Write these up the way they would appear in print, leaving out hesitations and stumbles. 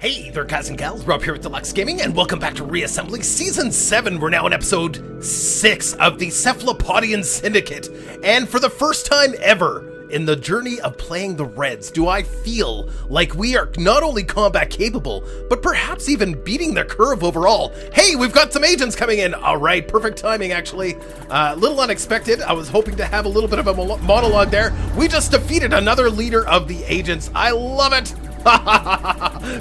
Hey there, guys and gals, Rob here with Deluks Gaming, and welcome back to Reassembly Season 7. We're now in Episode 6 of the Cephalopodian Syndicate, and for the first time ever in the journey of playing the Reds, do I feel like we are not only combat capable, but perhaps even beating the curve overall. Hey, we've got some agents coming in! Alright, perfect timing actually. A little unexpected. I was hoping to have a little bit of a monologue there. We just defeated another leader of the agents. I love it!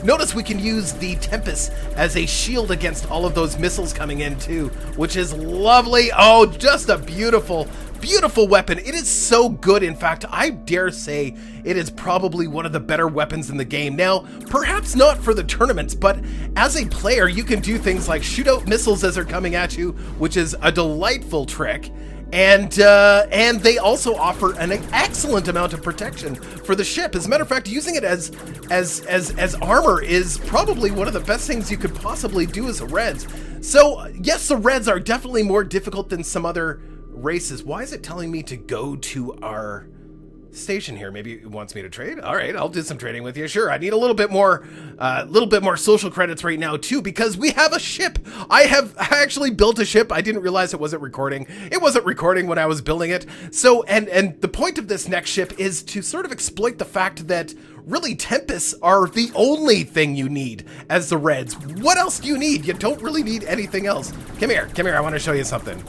Notice we can use the Tempests as a shield against all of those missiles coming in too, which is lovely. Oh, just a beautiful, beautiful weapon. It is so good. In fact, I dare say it is probably one of the better weapons in the game. Now, perhaps not for the tournaments, but as a player, you can do things like shoot out missiles as they're coming at you, which is a delightful trick. And they also offer an excellent amount of protection for the ship. As a matter of fact, using it as armor is probably one of the best things you could possibly do as a Reds. So yes, the Reds are definitely more difficult than some other races. Why is it telling me to go to our station here? Maybe it wants me to trade. All right, I'll do some trading with you. Sure, I need a little bit more social credits right now too, because we have a ship. I actually built a ship. I didn't realize it wasn't recording. It wasn't recording when I was building it. So, and the point of this next ship is to sort of exploit the fact that really Tempests are the only thing you need as the Reds. What else do you need? You don't really need anything else. Come here, I want to show you something.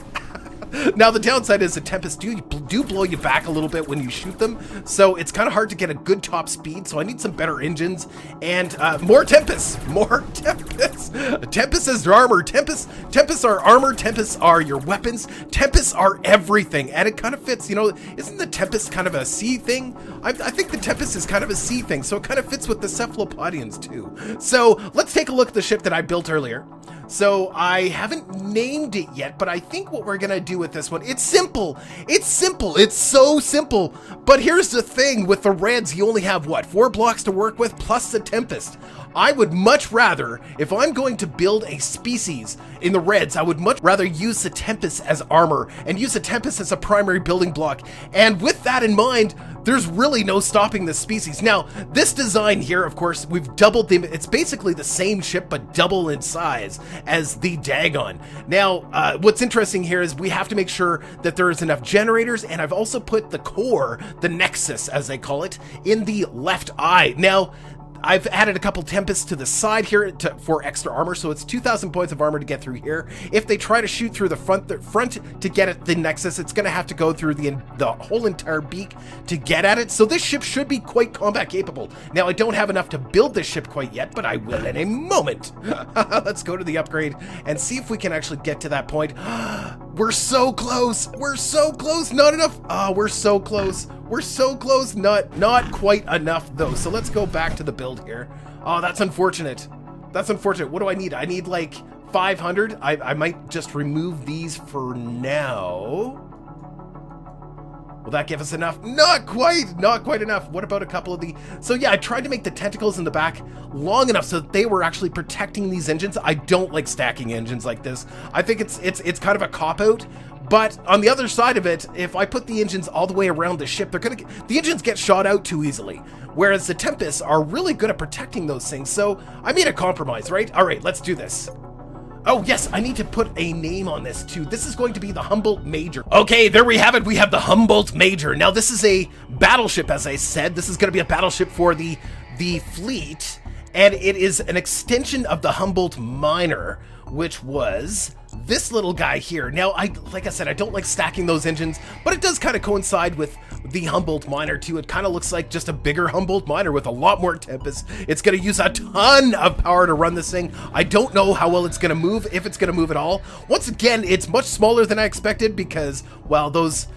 Now, the downside is the Tempests do blow you back a little bit when you shoot them, so it's kind of hard to get a good top speed, so I need some better engines, and more Tempests! More Tempests! Tempests is their armor, Tempests are armor, Tempests are your weapons, Tempests are everything, and it kind of fits, you know, isn't the Tempest kind of a sea thing? I think the Tempest is kind of a sea thing, so it kind of fits with the Cephalopodians too. So, let's take a look at the ship that I built earlier. So I haven't named it yet, but I think what we're gonna do with this one, it's simple, it's so simple. But here's the thing, with the Reds, you only have what, 4 blocks to work with plus the Tempest. I would much rather, if I'm going to build a species in the Reds, I would much rather use the Tempest as armor and use the Tempest as a primary building block. And with that in mind, there's really no stopping this species. Now, this design here, of course, we've doubled the, it's basically the same ship, but double in size as the Dagon. Now, what's interesting here is we have to make sure that there is enough generators, and I've also put the core, the Nexus, as they call it, in the left eye. Now, I've added a couple Tempests to the side here for extra armor, so it's 2,000 points of armor to get through here. If they try to shoot through the front to get at the Nexus, it's going to have to go through the whole entire beak to get at it, so this ship should be quite combat capable. Now, I don't have enough to build this ship quite yet, but I will in a moment. Let's go to the upgrade and see if we can actually get to that point. We're so close! We're so close! Not enough! Oh, we're so close! We're so close! Not quite enough, though. So let's go back to the build here. Oh, that's unfortunate. That's unfortunate. What do I need? I need, like, 500. I might just remove these for now. Will that give us enough? Not quite enough. What about a couple of the... So yeah, I tried to make the tentacles in the back long enough so that they were actually protecting these engines. I don't like stacking engines like this. I think it's kind of a cop-out. But on the other side of it, if I put the engines all the way around the ship, the engines get shot out too easily. Whereas the Tempests are really good at protecting those things. So I made a compromise, right? All right, let's do this. Oh yes, I need to put a name on this too. This is going to be the Humboldt Major. Okay, there we have it. We have the Humboldt Major. Now this is a battleship, as I said. This is going to be a battleship for the fleet, and it is an extension of the Humboldt Minor, which was this little guy here. Now, like I said, I don't like stacking those engines, but it does kind of coincide with the Humboldt Minor too. It kind of looks like just a bigger Humboldt Minor with a lot more Tempests. It's going to use a ton of power to run this thing. I don't know how well it's going to move, if it's going to move at all. Once again, it's much smaller than I expected because, well, those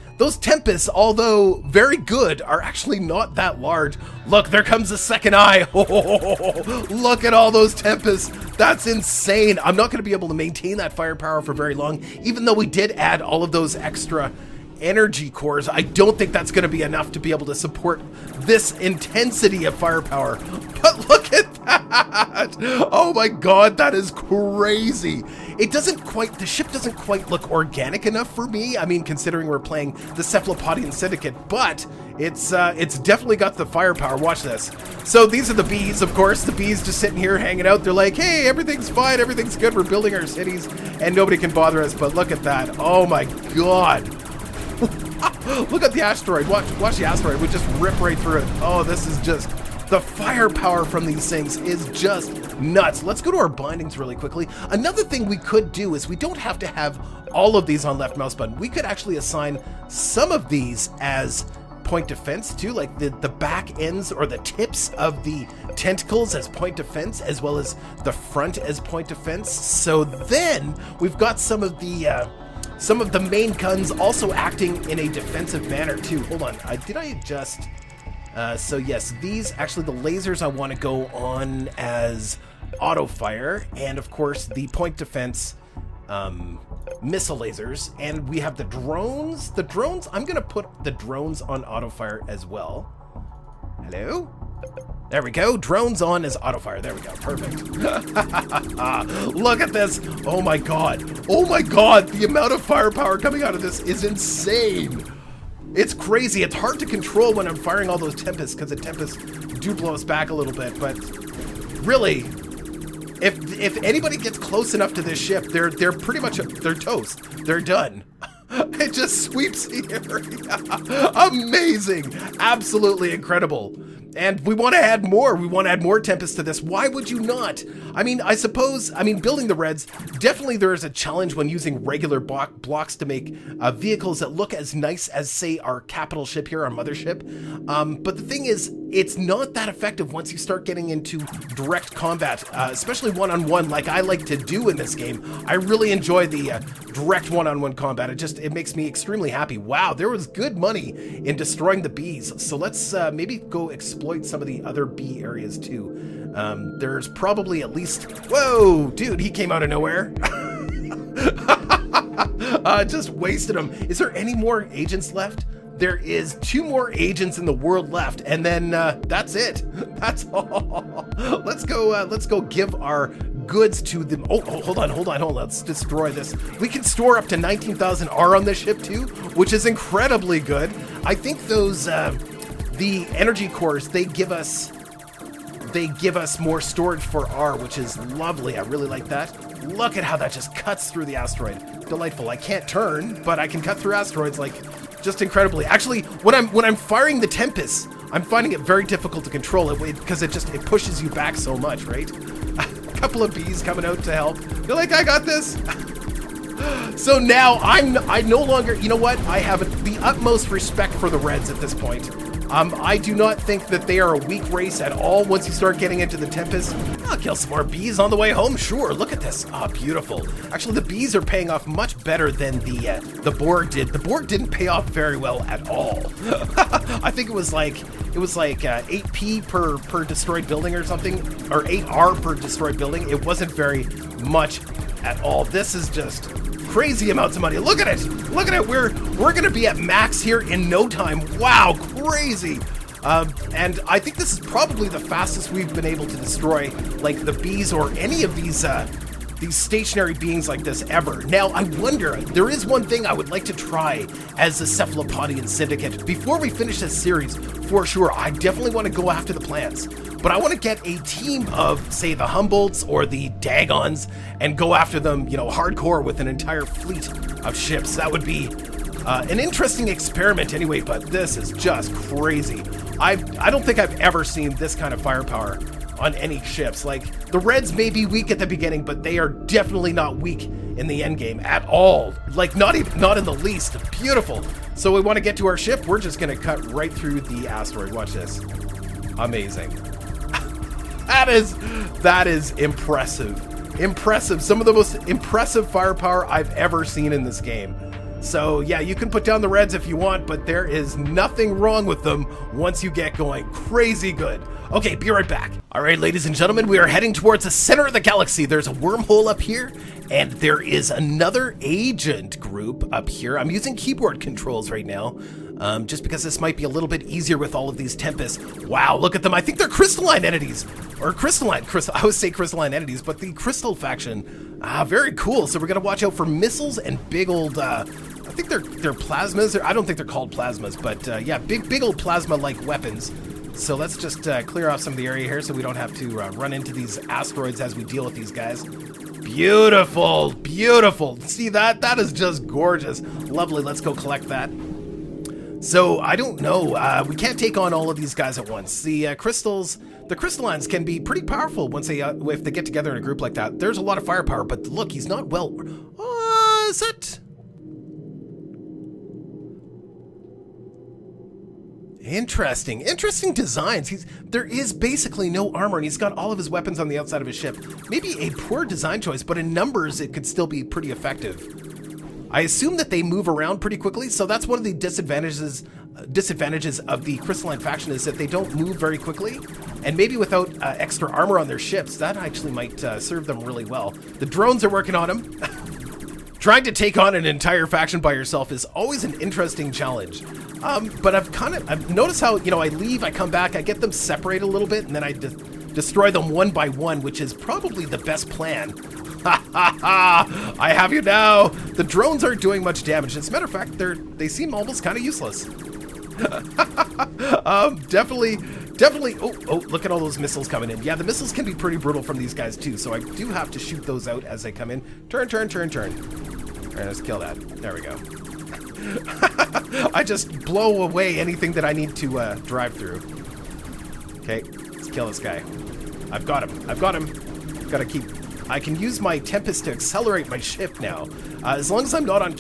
Tempests, although very good, are actually not that large. Look, there comes the second eye. Oh, look at all those Tempests. That's insane. I'm not going to be able to maintain that firepower for very long, even though we did add all of those extra energy cores. I don't think that's going to be enough to be able to support this intensity of firepower. But look at that! Oh my god, that is crazy. it doesn't quite, the ship doesn't quite look organic enough for me. I mean, considering we're playing the Cephalopodian Syndicate, but it's definitely got the firepower. Watch this. So these are the bees, of course. The bees just sitting here hanging out. They're like, hey, everything's fine, everything's good. We're building our cities and nobody can bother us. But look at that. Oh my God. Look at the asteroid. Watch the asteroid. We just rip right through it. Oh, this is just, the firepower from these things is just nuts. Let's go to our bindings really quickly. Another thing we could do is we don't have to have all of these on left mouse button. We could actually assign some of these as point defense too, like the back ends or the tips of the tentacles as point defense, as well as the front as point defense. So then we've got some of the main guns also acting in a defensive manner too. Hold on, did I adjust? So yes, these, actually the lasers I want to go on as auto fire, and of course the point defense missile lasers, and we have the drones. The drones, I'm gonna put the drones on auto fire as well. Hello? There we go, drones on as auto fire. There we go, perfect. Look at this. Oh my God, the amount of firepower coming out of this is insane. It's crazy. It's hard to control when I'm firing all those Tempests, because the Tempests do blow us back a little bit, but really, if anybody gets close enough to this ship, they're pretty much, they're toast. They're done. It just sweeps the area. Amazing. Absolutely incredible. And we want to add more. We want to add more Tempests to this. Why would you not? I mean, I suppose, building the Reds, definitely there is a challenge when using regular blocks to make vehicles that look as nice as, say, our capital ship here, our mothership. But the thing is, it's not that effective once you start getting into direct combat, especially one-on-one like I like to do in this game. I really enjoy the direct one-on-one combat. It makes me extremely happy. Wow, there was good money in destroying the bees. So let's maybe go exploit some of the other bee areas too. There's probably at least, whoa, dude, he came out of nowhere. Just wasted him. Is there any more agents left? There is 2 more agents in the world left, and then that's it. That's all. Let's go give our goods to them. Oh, hold on. Let's destroy this. We can store up to 19,000 R on this ship too, which is incredibly good. I think those the energy cores, they give us more storage for R, which is lovely. I really like that. Look at how that just cuts through the asteroid. Delightful. I can't turn, but I can cut through asteroids like just incredibly. Actually, when I'm firing the Tempests, I'm finding it very difficult to control it because it pushes you back so much, right? A couple of bees coming out to help. You're like, I got this. So now I no longer, you know what? I have the utmost respect for the Reds at this point. I do not think that they are a weak race at all once you start getting into the Tempest. I'll kill some more bees on the way home, sure. Look at this. Ah, beautiful. Actually, the bees are paying off much better than the Borg did. The Borg didn't pay off very well at all. I think it was like 8p per destroyed building or something, or 8R per destroyed building. It wasn't very much at all. This is just crazy amounts of money. Look at it. Look at it. We're gonna be at max here in no time. Wow, crazy. And I think this is probably the fastest we've been able to destroy like the bees or any of these stationary beings like this ever. Now, I wonder, there is one thing I would like to try as the Cephalopodian Syndicate. Before we finish this series, for sure, I definitely want to go after the plants. But I want to get a team of, say, the Humboldts or the Dagons and go after them, you know, hardcore with an entire fleet of ships. That would be an interesting experiment anyway, but this is just crazy. I don't think I've ever seen this kind of firepower on any ships. Like, the Reds may be weak at the beginning, but they are definitely not weak in the end game at all. Like, not in the least. Beautiful. So we want to get to our ship. We're just going to cut right through the asteroid. Watch this. Amazing. That is impressive. Impressive. Some of the most impressive firepower I've ever seen in this game. So yeah, you can put down the Reds if you want, but there is nothing wrong with them once you get going. Crazy good. Okay, be right back. All right, ladies and gentlemen, we are heading towards the center of the galaxy. There's a wormhole up here, and there is another agent group up here. I'm using keyboard controls right now. just because this might be a little bit easier with all of these Tempests. Wow, look at them. I think they're crystalline entities. Or I would say crystalline entities, but the crystal faction. Very cool. So we're going to watch out for missiles and big old, I think they're plasmas. I don't think they're called plasmas, but yeah, big old plasma-like weapons. So let's just clear off some of the area here so we don't have to run into these asteroids as we deal with these guys. Beautiful, beautiful. See that? That is just gorgeous. Lovely, let's go collect that. So, I don't know, we can't take on all of these guys at once. The crystallines can be pretty powerful once if they get together in a group like that. There's a lot of firepower, but look, he's not well... is it? Interesting designs. There is basically no armor, and he's got all of his weapons on the outside of his ship. Maybe a poor design choice, but in numbers, it could still be pretty effective. I assume that they move around pretty quickly, so that's one of the disadvantages of the crystalline faction is that they don't move very quickly, and maybe without extra armor on their ships, that actually might serve them really well. The drones are working on them. Trying to take on an entire faction by yourself is always an interesting challenge. But I've noticed how, I leave, I come back, I get them separated a little bit, and then I destroy them one by one, which is probably the best plan. Ha ha ha! I have you now! The drones aren't doing much damage. As a matter of fact, they seem almost kind of useless. Definitely. Oh, look at all those missiles coming in. Yeah, the missiles can be pretty brutal from these guys too, so I do have to shoot those out as they come in. Turn. All right, let's kill that. There we go. I just blow away anything that I need to drive through. Okay, let's kill this guy. I've got him. Gotta keep... I can use my Tempest to accelerate my ship now. As long as I'm not on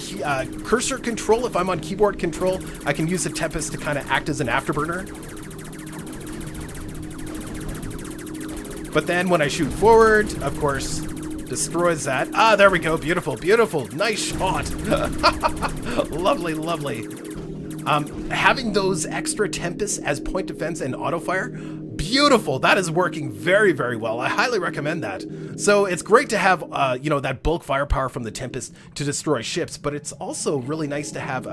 cursor control, if I'm on keyboard control, I can use the Tempest to kind of act as an afterburner. But then when I shoot forward, of course, destroys that. There we go. Beautiful. Nice shot. Lovely. Having those extra Tempests as point defense and auto fire, beautiful. That is working very, very well. I highly recommend that. So it's great to have, that bulk firepower from the Tempest to destroy ships, but it's also really nice to have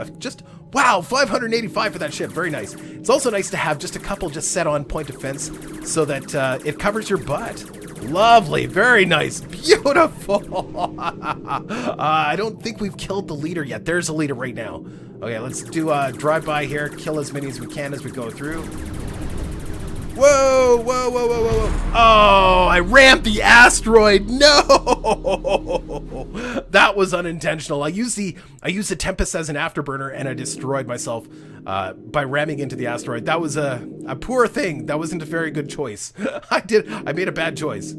wow, 585 for that ship. Very nice. It's also nice to have just a couple just set on point defense so that it covers your butt. Lovely, very nice, beautiful. I don't think we've killed the leader yet. There's a leader right now. Okay, let's do a drive-by here, kill as many as we can as we go through. Whoa. Oh, I rammed the asteroid. No! That was unintentional. I used the Tempest as an afterburner and I destroyed myself by ramming into the asteroid. That was a poor thing. That wasn't a very good choice. I made a bad choice.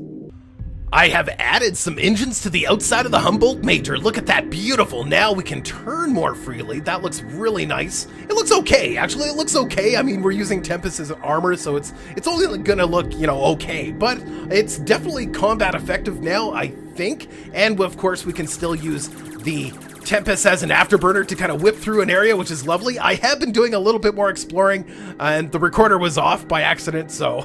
I have added some engines to the outside of the Humboldt Major. Look at that, beautiful. Now we can turn more freely. That looks really nice. It looks okay, actually, it looks okay. I mean, we're using Tempest as armor, so it's only gonna look, okay. But it's definitely combat effective now, I think. And of course, we can still use the Tempest as an afterburner to kind of whip through an area, which is lovely. I have been doing a little bit more exploring, and the recorder was off by accident, so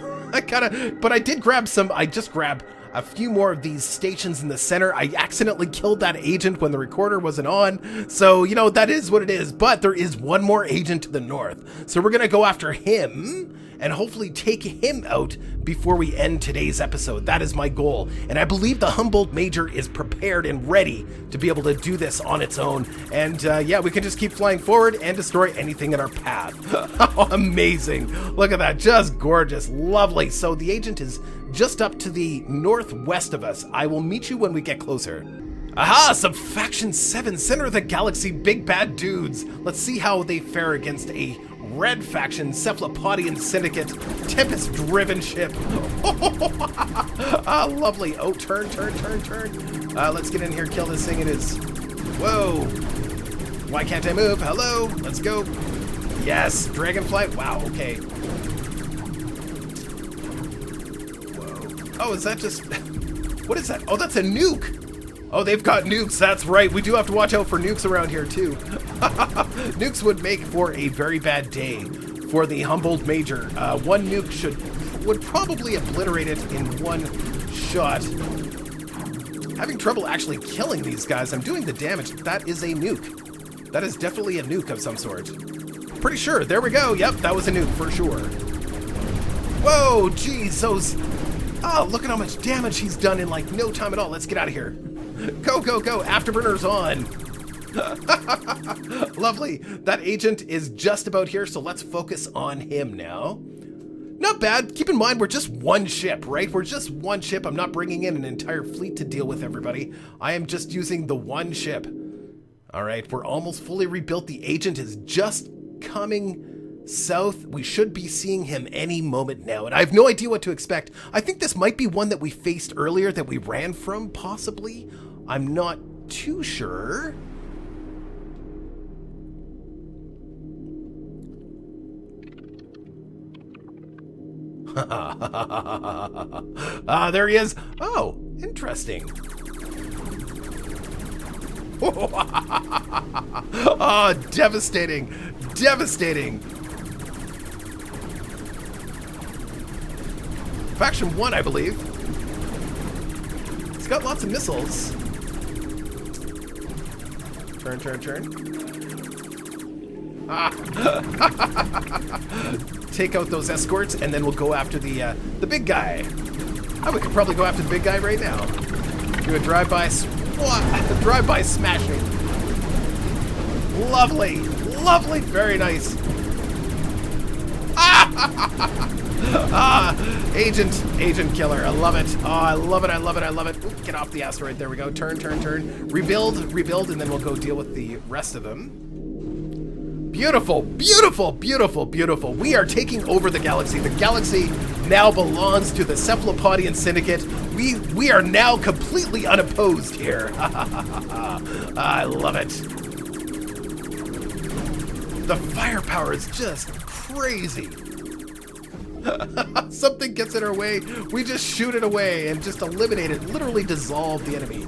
but I did grab I just grabbed a few more of these stations in the center. I accidentally killed that agent when the recorder wasn't on. So, that is what it is. But there is one more agent to the north. So we're going to go after him and hopefully take him out before we end today's episode. That is my goal. And I believe the Humboldt Major is prepared and ready to be able to do this on its own. And yeah, we can just keep flying forward and destroy anything in our path. Amazing. Look at that. Just gorgeous. Lovely. So the agent is just up to the northwest of us. I will meet you when we get closer. Aha! Some Faction 7, Center of the Galaxy, big bad dudes. Let's see how they fare against a Red Faction, Cephalopodian Syndicate, Tempest-driven ship. Lovely. Oh, turn. Let's get in here, kill this thing. It is... Whoa. Why can't I move? Hello? Let's go. Yes, Dragonflight. Wow, okay. Oh, is that just... What is that? Oh, that's a nuke! Oh, they've got nukes, that's right. We do have to watch out for nukes around here, too. Nukes would make for a very bad day for the Humboldt Major. One nuke would probably obliterate it in one shot. Having trouble actually killing these guys. I'm doing the damage. That is a nuke. That is definitely a nuke of some sort. Pretty sure. There we go. Yep, that was a nuke for sure. Whoa, geez, those... Oh, look at how much damage he's done in like no time at all. Let's get out of here. Go, go, go. Afterburners on. Lovely. That agent is just about here, so let's focus on him now. Not bad. Keep in mind, we're just one ship, right? We're just one ship. I'm not bringing in an entire fleet to deal with everybody. I am just using the one ship. All right, we're almost fully rebuilt. The agent is just coming south. We should be seeing him any moment now, and I have no idea what to expect. I think this might be one that we faced earlier that we ran from, possibly. I'm not too sure. There he is. Oh, interesting. Oh, devastating. Devastating. Faction 1, I believe. It's got lots of missiles. Turn, turn, turn. Take out those escorts, and then we'll go after the big guy. Oh, we could probably go after the big guy right now. Do a drive-by drive-by smashing. Lovely, lovely, very nice. Agent killer. I love it. Oh, I love it. I love it. I love it. Ooh, get off the asteroid. There we go. Turn, turn, turn. Rebuild, and then we'll go deal with the rest of them. Beautiful, beautiful, beautiful, beautiful. We are taking over the galaxy. The galaxy now belongs to the Cephalopodian Syndicate. We are now completely unopposed here. I love it. The firepower is just crazy. Something gets in our way, we just shoot it away and just eliminate it, literally dissolve the enemy.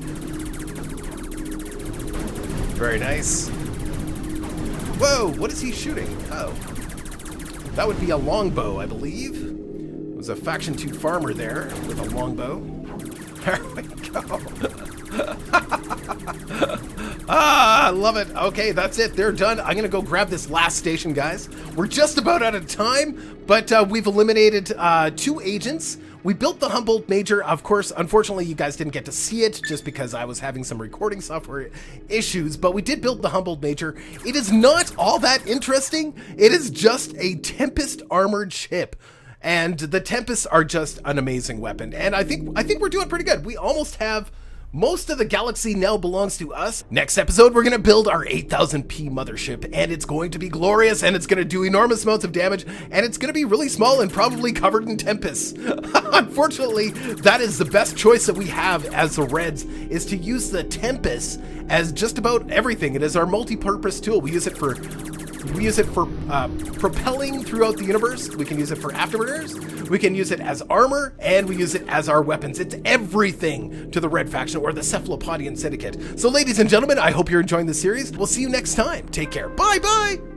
Very nice. Whoa, what is he shooting? Oh. That would be a longbow, I believe. It was a Faction 2 farmer there with a longbow. There we go. I love it. Okay, that's it. They're done. I'm going to go grab this last station, guys. We're just about out of time, but we've eliminated 2 agents. We built the Humboldt Major. Of course, unfortunately, you guys didn't get to see it just because I was having some recording software issues, but we did build the Humboldt Major. It is not all that interesting. It is just a Tempest armored ship. And the Tempests are just an amazing weapon. And I think we're doing pretty good. We almost have most of the galaxy now belongs to us. Next episode, we're going to build our 8000P mothership, and it's going to be glorious, and it's going to do enormous amounts of damage, and it's going to be really small and probably covered in Tempests. Unfortunately, that is the best choice that we have as the Reds, is to use the Tempests as just about everything. It is our multi-purpose tool. We use it for propelling throughout the universe. We can use it for afterburners. We can use it as armor, and we use it as our weapons. It's everything to the Red Faction or the Cephalopodian Syndicate. So ladies and gentlemen, I hope you're enjoying the series. We'll see you next time. Take care. Bye bye.